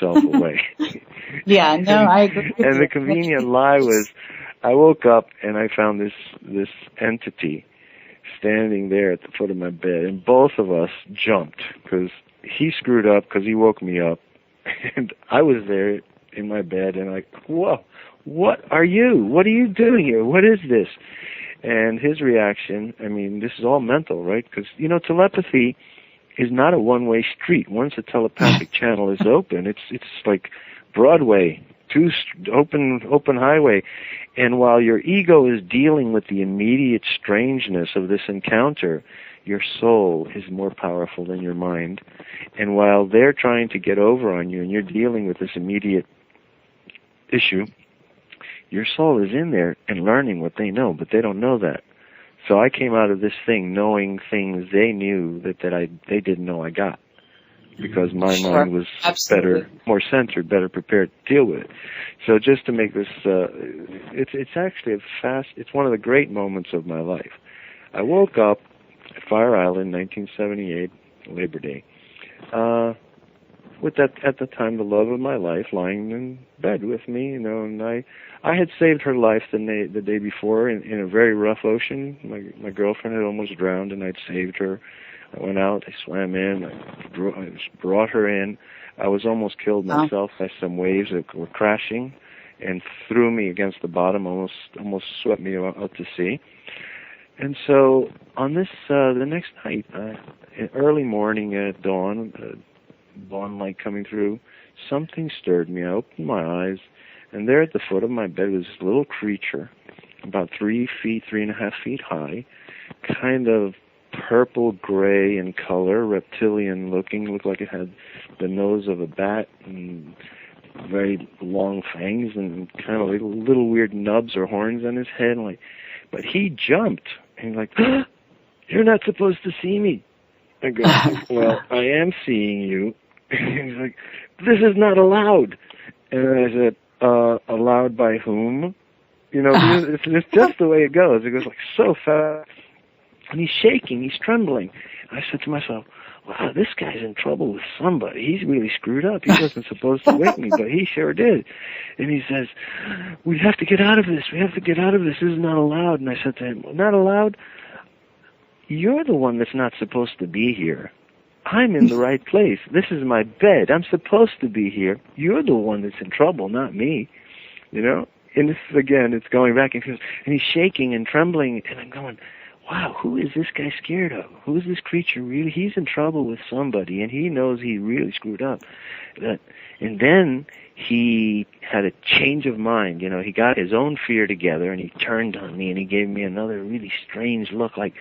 yourself away. Yeah, no, I agree with And you. the convenient lie was, I woke up and I found this entity standing there at the foot of my bed, and both of us jumped because he screwed up because he woke me up, and I was there in my bed, and like, whoa, what are you? What are you doing here? What is this? And his reaction, I mean, this is all mental, right? Because, telepathy is not a one-way street. Once a telepathic channel is open, it's like Broadway, open highway. And while your ego is dealing with the immediate strangeness of this encounter, your soul is more powerful than your mind. And while they're trying to get over on you and you're dealing with this immediate issue, your soul is in there and learning what they know, but they don't know that. So I came out of this thing knowing things they knew that they didn't know I got, because my mind was better, more centered, better prepared to deal with it. So just to make this, it's actually it's one of the great moments of my life. I woke up at Fire Island, 1978, Labor Day, with at the time the love of my life lying in bed with me, and I had saved her life the day before in a very rough ocean. My girlfriend had almost drowned, and I'd saved her. I went out, I swam in, I brought her in. I was almost killed myself by some waves that were crashing and threw me against the bottom, almost swept me out to sea. And so on this, the next night, early morning at dawn light coming through, something stirred me. I opened my eyes, and there at the foot of my bed was this little creature, about 3.5 feet high, kind of purple gray in color, reptilian looking, looked like it had the nose of a bat and very long fangs and kind of like little weird nubs or horns on his head. But he jumped and like, "You're not supposed to see me." I go, "Well, I am seeing you." And he's like, "This is not allowed." And I said, "Allowed by whom?" It's just the way it goes. It goes like so fast. And he's shaking, he's trembling. And I said to myself, wow, this guy's in trouble with somebody. He's really screwed up. He wasn't supposed to wake me, but he sure did. And he says, we have to get out of this. We have to get out of this. This is not allowed. And I said to him, not allowed? You're the one that's not supposed to be here. I'm in the right place. This is my bed. I'm supposed to be here. You're the one that's in trouble, not me. And this is, again, it's going back and forth. And he's shaking and trembling. And I'm going, wow, who is this guy scared of? Who is this creature really? He's in trouble with somebody, and he knows he really screwed up. And then he had a change of mind. He got his own fear together, and he turned on me, and he gave me another really strange look like,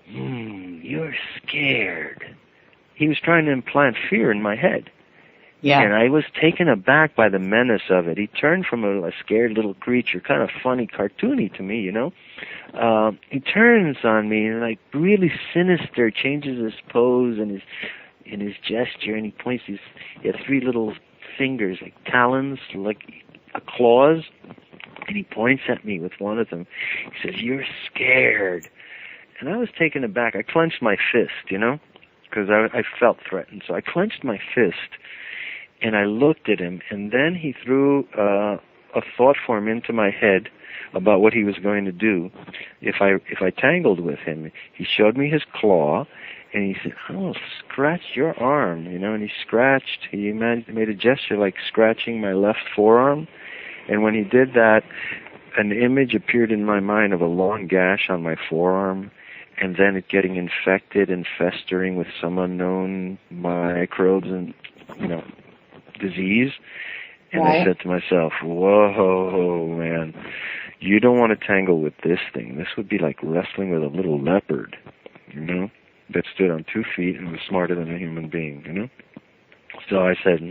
you're scared. He was trying to implant fear in my head. Yeah. And I was taken aback by the menace of it. He turned from a scared little creature, kind of funny, cartoony to me, He turns on me and really sinister, changes his pose and his gesture, and he points he had 3 little fingers, like talons, like a claws, and he points at me with one of them. He says, "You're scared." And I was taken aback. I clenched my fist, because I felt threatened. So I clenched my fist. And I looked at him, and then he threw a thought form into my head about what he was going to do if I tangled with him. He showed me his claw, and he said, "Oh, scratch your arm," And he scratched. He made a gesture like scratching my left forearm. And when he did that, an image appeared in my mind of a long gash on my forearm, and then it getting infected and festering with some unknown microbes and disease. And right. I said to myself, whoa, man, you don't want to tangle with this thing. This would be like wrestling with a little leopard, that stood on 2 feet and was smarter than a human being, So I said,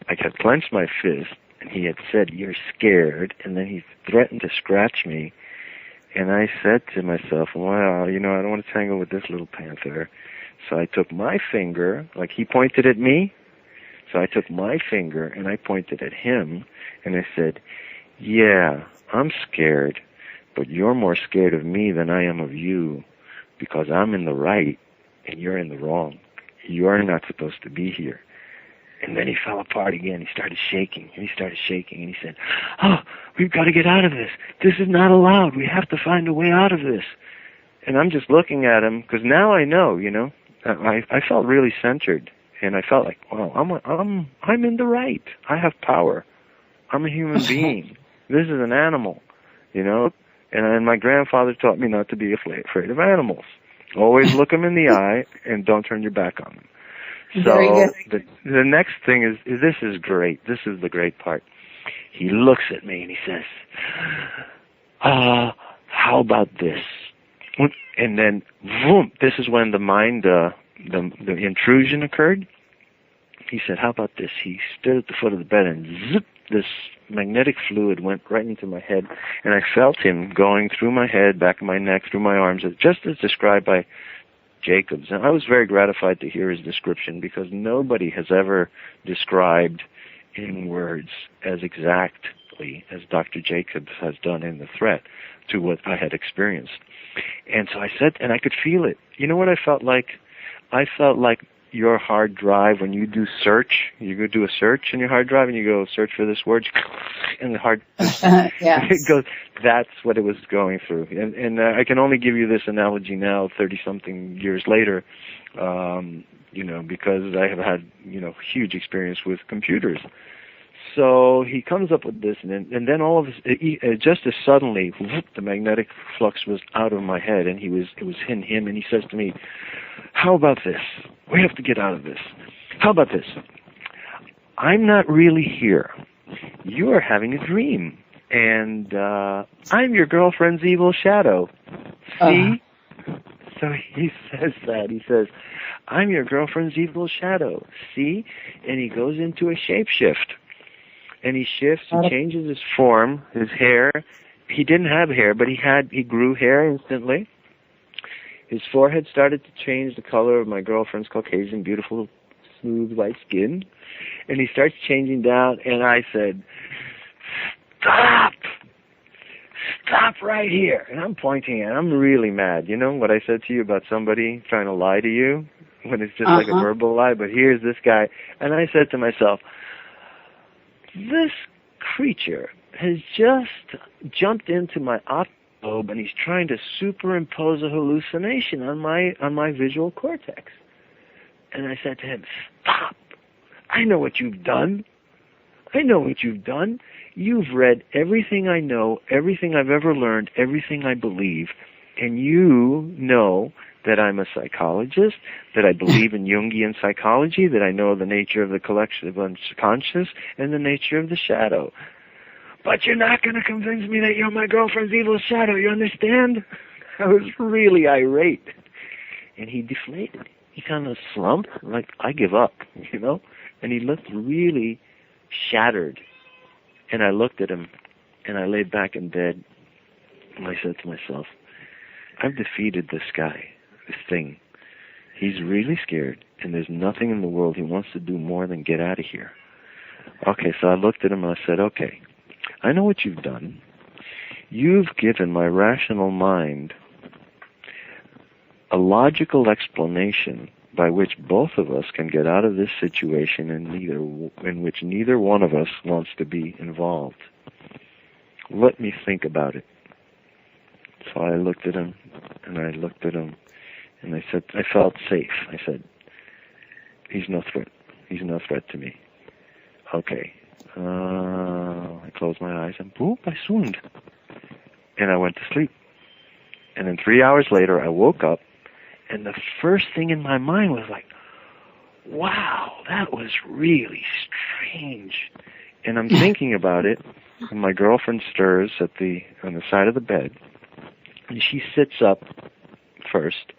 I had clenched my fist, and he had said, "You're scared," and then he threatened to scratch me. And I said to myself, wow, I don't want to tangle with this little panther. So I took my finger, like he pointed at me, so I took my finger and I pointed at him, and I said, "Yeah, I'm scared, but you're more scared of me than I am of you, because I'm in the right and you're in the wrong. You're not supposed to be here." And then he fell apart again. He started shaking, and he started shaking, and he said, "Oh, we've got to get out of this. This is not allowed. We have to find a way out of this." And I'm just looking at him, because now I know, I felt really centered, and I felt like, wow, I'm in the right. I have power. I'm a human being. This is an animal, And my grandfather taught me not to be afraid of animals. Always look them in the eye and don't turn your back on them. So the next thing is this is great. This is the great part. He looks at me and he says, how about this? And then, boom, this is when the mind, the intrusion occurred. He said, how about this? He stood at the foot of the bed and zip, this magnetic fluid went right into my head, and I felt him going through my head, back of my neck, through my arms, just as described by Jacobs. And I was very gratified to hear his description, because nobody has ever described in words as exactly as Dr. Jacobs has done in The Threat to what I had experienced. And so I said, and I could feel it. You know what I felt like? I felt like your hard drive, when you do search, you go do a search in your hard drive and you go search for this word, and the hard it goes. That's what it was going through. And I can only give you this analogy now, 30-something years later, because I have had huge experience with computers. So he comes up with this, and then all of this, just as suddenly, whoop, the magnetic flux was out of my head, and it was in him, and he says to me, how about this? We have to get out of this. How about this? I'm not really here. You are having a dream, and I'm your girlfriend's evil shadow. See? So he says that. He says, I'm your girlfriend's evil shadow. See? And he goes into a shapeshift. And he shifts, he changes his form, his hair. He didn't have hair, but he grew hair instantly. His forehead started to change the color of my girlfriend's Caucasian, beautiful, smooth, white skin. And he starts changing down, and I said, stop! Stop right here! And I'm pointing, and I'm really mad. You know what I said to you about somebody trying to lie to you? When it's just like a verbal lie, but here's this guy. And I said to myself, this creature has just jumped into my optic lobe, and he's trying to superimpose a hallucination on my visual cortex. And I said to him, stop. I know what you've done. I know what you've done. You've read everything I know, everything I've ever learned, everything I believe, and you know that I'm a psychologist, that I believe in Jungian psychology, that I know the nature of the collective unconscious and the nature of the shadow. But you're not going to convince me that you're my girlfriend's evil shadow, you understand? I was really irate. And he deflated. He kind of slumped, like, I give up, And he looked really shattered. And I looked at him, and I laid back in bed, and I said to myself, I've defeated this guy. This thing. He's really scared, and there's nothing in the world he wants to do more than get out of here. Okay, so I looked at him and I said, okay, I know what you've done. You've given my rational mind a logical explanation by which both of us can get out of this situation in which neither one of us wants to be involved. Let me think about it. So I looked at him, and I looked at him, and I said, I felt safe. I said, he's no threat. He's no threat to me. Okay. I closed my eyes, and boop, I swooned. And I went to sleep. And then 3 hours later, I woke up, and the first thing in my mind was like, wow, that was really strange. And I'm thinking about it, and my girlfriend stirs on the side of the bed, and she sits up first,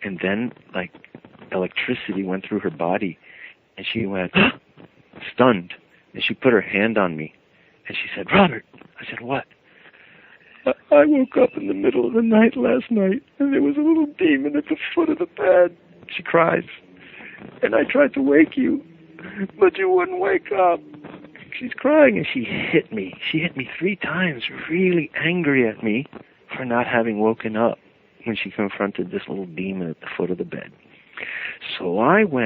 and then, like, electricity went through her body, and she went, stunned, and she put her hand on me, and she said, Robert. I said, what? I woke up in the middle of the night last night, and there was a little demon at the foot of the bed. She cries, and I tried to wake you, but you wouldn't wake up. She's crying, and she hit me. She hit me 3 times, really angry at me for not having woken up when she confronted this little demon at the foot of the bed. So I went